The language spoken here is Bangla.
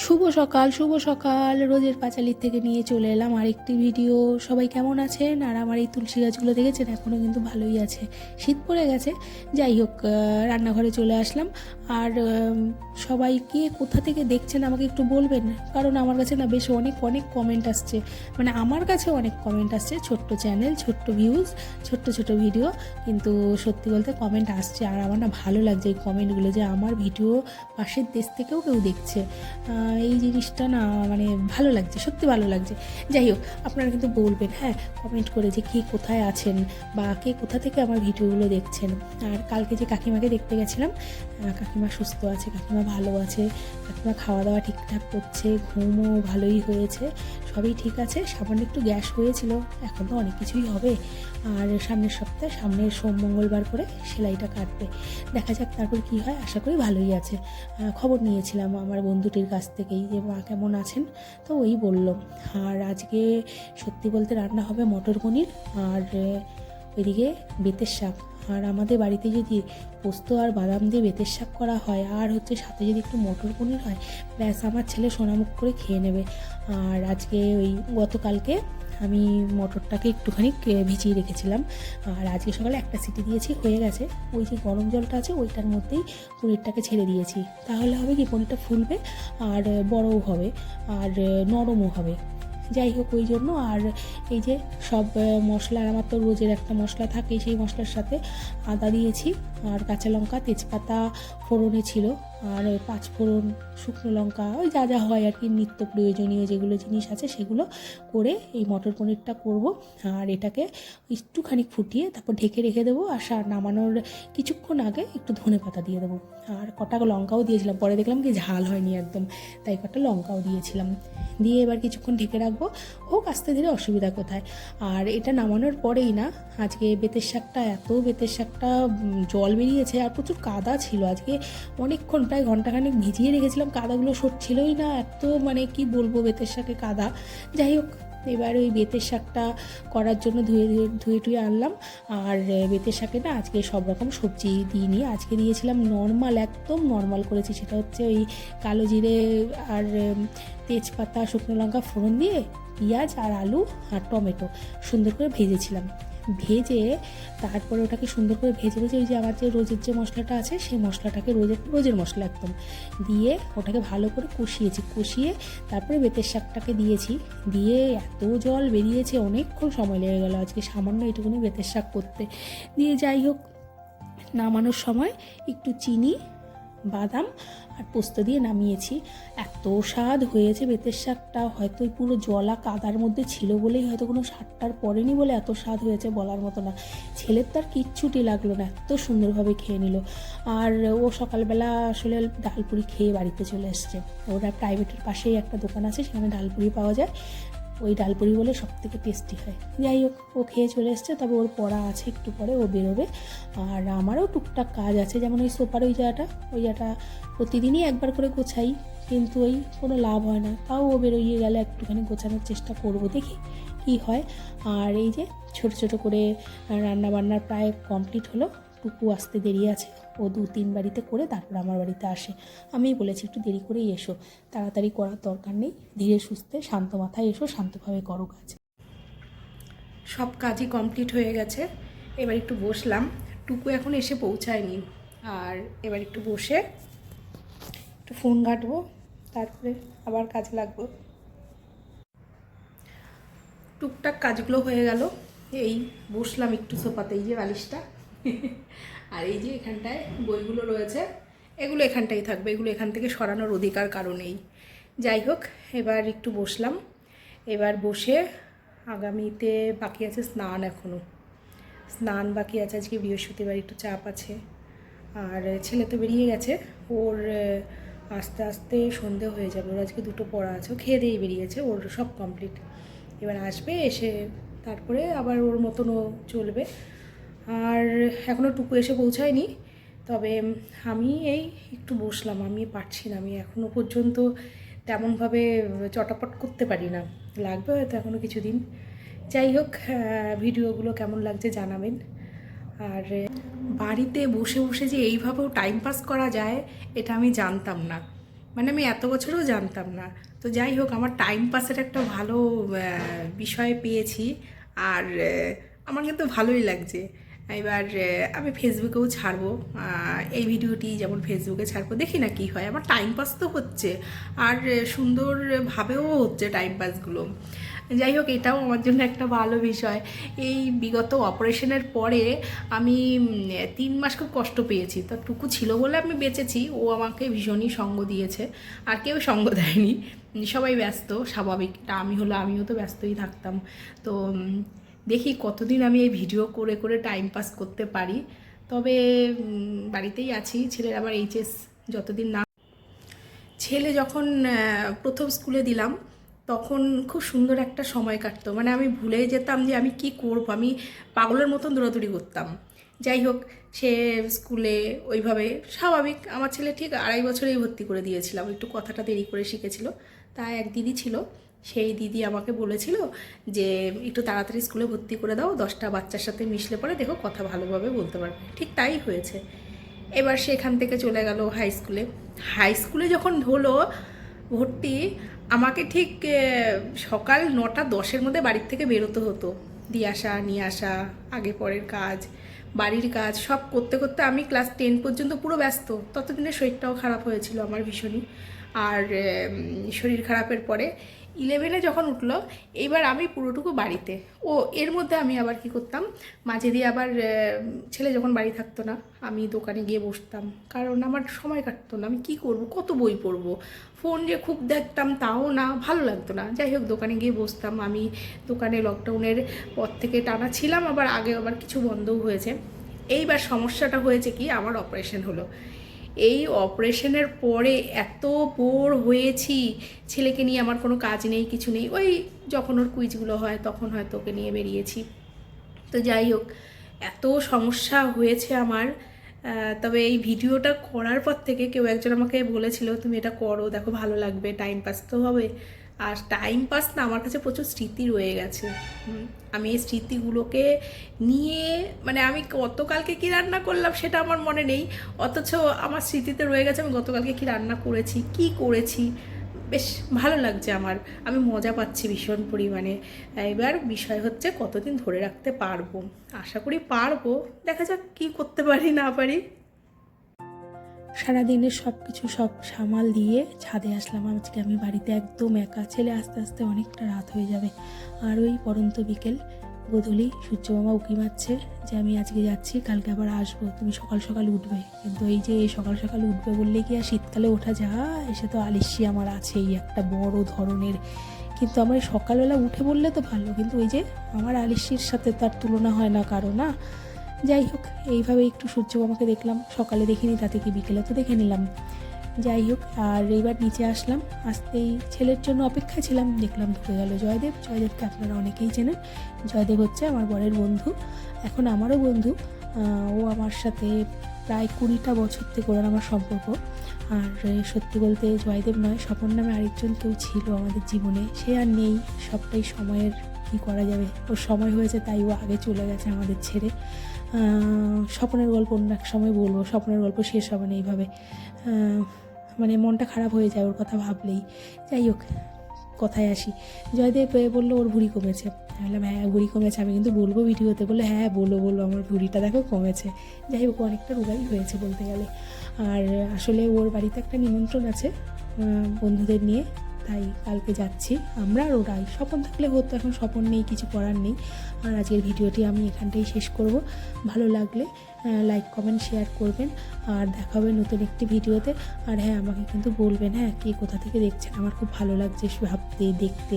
শুভ সকাল রোজের পাঁচালির থেকে নিয়ে চলে এলাম আরেকটি ভিডিও। সবাই কেমন আছেন? আর আমার এই তুলসী গাছগুলো দেখেছেন, এখনও কিন্তু ভালোই আছে। শীত পড়ে গেছে, যাই হোক রান্নাঘরে চলে আসলাম। আর সবাই কে কোথা থেকে দেখছেন আমাকে একটু বলবেন, কারণ আমার কাছে না বেশ অনেক অনেক কমেন্ট আসছে। মানে আমার কাছে অনেক কমেন্ট আসছে, ছোট্ট চ্যানেল, ছোট্ট ভিউজ, ছোট্ট ভিডিও, কিন্তু সত্যি বলতে কমেন্ট আসছে। আর আমার না ভালো লাগছে এই কমেন্টগুলো, যে আমার ভিডিও পাশের দেশ থেকেও কেউ দেখছে। এই জিনিসটা না মানে ভালো লাগছে, সত্যি ভালো লাগছে। যাই হোক, আপনারা কিন্তু বলবেন হ্যাঁ কমেন্ট করে যে কে কোথায় আছেন বা কে কোথা থেকে আমার ভিডিওগুলো দেখছেন। আর কালকে যে কাকিমাকে দেখতে গেছিলাম, কাকিমা সুস্থ আছে, কাকিমা ভালো আছে, কাকিমা খাওয়া দাওয়া ঠিকঠাক করছে, ঘুমও ভালোই হয়েছে, সবই ঠিক আছে। সামান্য একটু গ্যাস হয়েছিল, এখন তো অনেক কিছুই হবে। আর সামনের সপ্তাহে, সামনের সোম মঙ্গলবার করে সেলাইটা কাটবে, দেখা যাক তারপর কি হয়। আশা করি ভালোই আছে। খবর নিয়েছিলাম আমার বন্ধুটির কাছ থেকেই যে মা কেমন আছেন, তো ওই বলল। আর আজকে সত্যি বলতে রান্না হবে মটর পনির, আর ওইদিকে বেতের শাক। আর আমাদের বাড়িতে যদি পোস্ত আর বাদাম দিয়ে বেতের শাক করা হয়, আর হচ্ছে সাথে যদি একটু মটর পনির হয়, ব্যাস আমার ছেলে সোনামুখ করে খেয়ে নেবে। আর আজকে ওই গতকালকে আমি মটরটাকে একটুখানি ভিজিয়ে রেখেছিলাম, আর আজকে সকালে একটা সিটি দিয়েছি, হয়ে গেছে। ওই যে গরম জলটা আছে ওইটার মধ্যেই পনিরটাকে ছেড়ে দিয়েছি, তাহলে হবে কি পনিরটা ফুলবে আর বড়ও হবে আর নরমও হবে। যাই হোক ওই জন্য। আর এই যে সব মশলা, আমার তো রোজের একটা মশলা থাকে, সেই মশলার সাথে আদা দিয়েছি, আর কাঁচা লঙ্কা, তেজপাতা ফোড়নে ছিল, আর 5 ফোড়ন, শুকনো লঙ্কা, ওই যা যা হয় আর কি, নিত্য প্রয়োজনীয় যেগুলো জিনিস আছে সেগুলো করে এই মটর পনিরটা করব। আর এটাকে একটুখানি ফুটিয়ে তারপর ঢেকে রেখে দেবো। আর নামানোর কিছুক্ষণ আগে একটু ধনে পাতা দিয়ে দেবো, আর কটা লঙ্কাও দিয়েছিলাম, পরে দেখলাম কি ঝাল হয়নি একদম, তাই কটা লঙ্কাও দিয়েছিলাম। দিয়ে এবার কিছুক্ষণ ঢেকে রাখবো, হোক আস্তে ধীরে, অসুবিধা কোথায়। আর এটা নামানোর পরেই না, আজকে বেতের শাকটা, এত বেতের শাকটা জল বেরিয়েছে, আর প্রচুর কাদা ছিল আজকে। অনেকক্ষণ, প্রায় ঘন্টাখানেক ভিজিয়ে রেখেছিলাম, কাদাগুলো সরছিলই না, এত মানে কি বলবো বেতের শাকে কাদা। যাই হোক, এবার ওই বেতের শাকটা করার জন্য ধুয়ে টুয়ে আনলাম। আর বেতের শাকে না আজকে সব রকম সবজি দিইনি, আজকে দিয়েছিলাম নর্মাল, একদম নর্মাল করেছি। সেটা হচ্ছে ওই কালো জিরে আর তেজপাতা, শুকনো লঙ্কা ফোড়ন দিয়ে পেঁয়াজ আর আলু আর টমেটো সুন্দর করে ভেজেছিলাম। ভেজে তারপরে ওটাকে সুন্দর করে ভেজে ওই যে আমার যে রোজের যে মশলাটা আছে, সেই মশলাটাকে রোজের মশলা একদম দিয়ে ওটাকে ভালো করে কষিয়ে তারপরে বেতের শাকটাকে দিয়েছি। দিয়ে এত জল বেরিয়েছে, অনেকক্ষণ সময় লেগে গেল আজকে সামান্য এটুকুনি বেতের শাক করতে। দিয়ে যাই হোক, নামানোর সময় একটু চিনি, বাদাম আর পোস্ত দিয়ে নামিয়েছি। এত স্বাদ হয়েছে বেতের শাকটা, হয়তো পুরো জলা কাদার মধ্যে ছিল বলেই হয়তো কোনো স্বাদটার পড়েনি বলে এত স্বাদ হয়েছে, বলার মতো না। ছেলের তার কিচ্ছুটি লাগলো না, এত সুন্দরভাবে খেয়ে নিল। আর ও সকালবেলা আসলে ডালপুরি খেয়ে বাড়িতে চলে এসছে। ওরা প্রাইভেটের পাশেই একটা দোকান আছে, সেখানে ডালপুরি পাওয়া যায়, ওই ডালপুরি বলে সব থেকে টেস্টি হয়। যাই হোক, ও খেয়ে চলে এসছে, তবে ওর পড়া আছে, একটু পরে ও বেরোবে। আর আমারও টুকটাক কাজ আছে, যেমন ওই সোফার ওই জায়গাটা প্রতিদিনই একবার করে গোছাই, কিন্তু ওই কোনো লাভ হয় না। তাও ও বেরোইয়ে গেলে একটুখানি গোছানোর চেষ্টা করব, দেখি কি হয়। আর এই যে ছোট করে রান্নাবান্নার প্রায় কমপ্লিট হলো, টুকু আসতে দেরি আছে, ও 2-3 বাড়িতে করে তারপর আমার বাড়িতে আসে। আমিই বলেছি একটু দেরি করেই এসো, তাড়াতাড়ি করার দরকার নেই, ধীরে সুস্থে শান্ত মাথায় এসো, শান্তভাবে করো কাজ। সব কাজই কমপ্লিট হয়ে গেছে, এবার একটু বসলাম। টুকু এখন এসে পৌঁছায়নি, আর এবার একটু বসে একটু ফোন ঘাঁটবো, তারপরে আবার কাজে লাগবো। টুকটাক কাজগুলো হয়ে গেল, এই বসলাম একটু সোফাতে, এই যে বালিশটা আর এই যে এখানটায় বইগুলো রয়েছে, এগুলো এখানটাই থাকবে, এগুলো এখান থেকে সরানোর অধিকার কারণেই। যাই হোক, এবার একটু বসলাম। এবার বসে আগামীতে বাকি আছে স্নান, এখনও স্নান বাকি আছে, আজকে বৃহস্পতিবার একটু চাপ আছে। আর ছেলে তো বেরিয়ে গেছে, ওর আস্তে আস্তে সন্ধে হয়ে যাবে, ওর আজকে 2টো পড়া আছে, ও খেয়ে দিয়েই বেরিয়েছে, ওর সব কমপ্লিট। এবার আসবে, এসে তারপরে আবার ওর মতন ও চলবে। আর এখনও টুকু এসে পৌঁছায়নি, তবে আমি এই একটু বসলাম, আমি পারছি না, আমি এখনও পর্যন্ত তেমনভাবে চটাপট করতে পারি না, লাগবে হয়তো এখনও কিছুদিন। যাই হোক, ভিডিওগুলো কেমন লাগছে জানাবেন। আর বাড়িতে বসে বসে যে এইভাবেও টাইম পাস করা যায়, এটা আমি জানতাম না। মানে আমি এত বছরেও জানতাম না। তো যাই হোক, আমার টাইম পাসের একটা ভালো বিষয় পেয়েছি, আর আমার কিন্তু ভালোই লাগছে। এবার আমি ফেসবুকেও ছাড়বো এই ভিডিওটি, যেমন ফেসবুকে ছাড়বো, দেখি না কি হয়। আমার টাইম পাস তো হচ্ছে, আর সুন্দরভাবেও হচ্ছে টাইম পাসগুলো। যাই হোক, এটাও আমার জন্য একটা ভালো বিষয়। এই বিগত অপারেশনের পরে আমি 3 মাস খুব কষ্ট পেয়েছি, তো টুকু ছিল বলে আমি বেঁচেছি। ও আমাকে ভীষণই সঙ্গ দিয়েছে, আর কেউ সঙ্গ দেয়নি, সবাই ব্যস্ত, স্বাভাবিক। আমিও তো ব্যস্তই থাকতাম। তো দেখি কতদিন আমি এই ভিডিও করে করে টাইম পাস করতে পারি। তবে বাড়িতেই আছি। ছেলের আবার এইচএস যতদিন না, ছেলে যখন প্রথম স্কুলে দিলাম তখন খুব সুন্দর একটা সময় কাটতো। মানে আমি ভুলে যেতাম যে আমি কি করব, আমি পাগলের মতন দৌড়াদৌড়ি করতাম। যাই হোক, সে স্কুলে ওইভাবে স্বাভাবিক। আমার ছেলে ঠিক 2.5 বছরেই ভর্তি করে দিয়েছিলাম, একটু কথাটা দেরি করে শিখেছিল। তাই এক দিদি ছিল, সেই দিদি আমাকে বলেছিল যে একটু তাড়াতাড়ি স্কুলে ভর্তি করে দাও, 10টা বাচ্চার সাথে মিশলে পরে দেখো কথা ভালোভাবে বলতে পারবে। ঠিক তাই হয়েছে। এবার সেখান থেকে চলে গেল হাই স্কুলে। হাই স্কুলে যখন হলো ভর্তি, আমাকে ঠিক সকাল 9টা 10-এর মধ্যে বাড়ির থেকে বেরোতে হতো। দিয়ে আসা, নিয়ে আসা, আগে পরের কাজ, বাড়ির কাজ সব করতে করতে আমি ক্লাস 10 পর্যন্ত পুরো ব্যস্ত। ততদিনে শরীরটাও খারাপ হয়েছিল আমার ভীষণই। আর শরীর খারাপের পরে 11-এ যখন উঠলো, এইবার আমি পুরোটুকু বাড়িতে। এর মধ্যে আমি আবার কি করতাম, মাঝে দিয়ে আবার ছেলে যখন বাড়ি থাকতো না, আমি দোকানে গিয়ে বসতাম, কারণ আমার সময় কাটতো না। আমি কি করব, কত বই পড়বো, ফোন যে খুব দেখতাম তাও না, ভালো লাগতো না। যাই হোক, দোকানে গিয়ে বসতাম। আমি দোকানে লকডাউনের পর থেকে টানা ছিলাম, আবার আগে আবার কিছু বন্ধও হয়েছে। এইবার সমস্যাটা হয়েছে কি, আমার অপারেশন হলো। এই অপারেশনের পরে এত বোর হয়েছি, ছেলেকে নিয়ে আমার কোনো কাজ নেই, কিছু নেই। ওই যখন ওর কুইজগুলো হয় তখন হয়তো ওকে নিয়ে বেরিয়েছি। তো যাই হোক, এত সমস্যা হয়েছে আমার। তবে এই ভিডিওটা করার পর থেকে কেউ একজন আমাকে বলেছিল তুমি এটা করো, দেখো ভালো লাগবে, টাইম পাস তো হবে। আর টাইম পাস না, আমার কাছে প্রচুর স্মৃতি রয়ে গেছে। আমি এই স্মৃতিগুলোকে নিয়ে, মানে আমি গতকালকে কী রান্না করলাম সেটা আমার মনে নেই, অথচ আমার স্মৃতিতে রয়ে গেছে আমি গতকালকে কী রান্না করেছি, কি করেছি। বেশ ভালো লাগছে আমার, আমি মজা পাচ্ছি ভীষণ পরিমাণে। এবার বিষয় হচ্ছে কতদিন ধরে রাখতে পারবো। আশা করি পারবো, দেখা যাক কী করতে পারি না পারি। সারাদিনের সব সামাল দিয়ে ছাদে আসলাম। আজকে আমি বাড়িতে একদম একা, ছেলে আস্তে আস্তে অনেকটা রাত হয়ে যাবে। আর ওই পরন্ত বিকেল, গোধূলি সূর্যমামা উঁকি মারছে যে আমি আজকে যাচ্ছি, কালকে আবার আসবো, তুমি সকাল সকাল উঠবে। কিন্তু এই যে সকাল সকাল উঠবে বললে কি আর শীতকালে ওঠা যায়? সে তো আলিস্যি আমার আছেই একটা বড় ধরনের। কিন্তু আমার সকালবেলা উঠে বললে তো ভালো, কিন্তু ওই যে আমার আলিস্যির সাথে তার তুলনা হয় না কারো, না। যাই হোক, এইভাবে একটু সূর্যমামাকে দেখলাম, সকালে দেখিনি, তাতে কি বিকেলে তো দেখে নিলাম। যাই হোক, আর এইবার নিচে আসলাম, আসতেই ছেলের জন্য অপেক্ষায় ছিলাম, দেখলাম ঢুকে গেল জয়দেব। জয়দেবকে আপনারা অনেকেই চেনেন। জয়দেব হচ্ছে আমার বরের বন্ধু, এখন আমারও বন্ধু। ও আমার সাথে প্রায় 20টা বছর থেকে ওর আমার সম্পর্ক। আর সত্যি বলতে জয়দেব নয়, স্বপন নামে আরেকজন কেউ ছিল আমাদের জীবনে, সে আর নেই। সবটাই সময়ের, কী করা যাবে, ওর সময় হয়েছে তাই ও আগে চলে গেছে আমাদের ছেড়ে। স্বপনের গল্প অন্য এক সময় বলবো, স্বপনের গল্প শেষ হবে না এইভাবে। মানে মনটা খারাপ হয়ে যায় ওর কথা ভাবলেই। যাই হোক, কথায় আসি। জয়দেব বললো ওর ভুঁড়ি কমেছে। বললাম হ্যাঁ ভুঁড়ি কমেছে, আমি কিন্তু বলবো ভিডিওতে। বললো হ্যাঁ বলো আমার ভুঁড়িটা দেখো কমেছে। যাই হোক, অনেকটা রোগাই হয়েছে বলতে গেলে। আর আসলে ওর বাড়িতে একটা নিমন্ত্রণ আছে বন্ধুদের নিয়ে, তাই কালকে যাচ্ছি আমরা আর ওরাই। স্বপন থাকলে হতো, এখন স্বপন নেই, কিছু করার নেই। আর আজকের ভিডিওটি আমি এখানটাই শেষ করব। ভালো লাগলে লাইক কমেন্ট শেয়ার করবেন, আর দেখা হবে নতুন একটি ভিডিওতে। আর হ্যাঁ, আমাকে কিন্তু বলবেন হ্যাঁ কে কোথা থেকে দেখছেন, আমার খুব ভালো লাগছে ভাবতে দেখতে।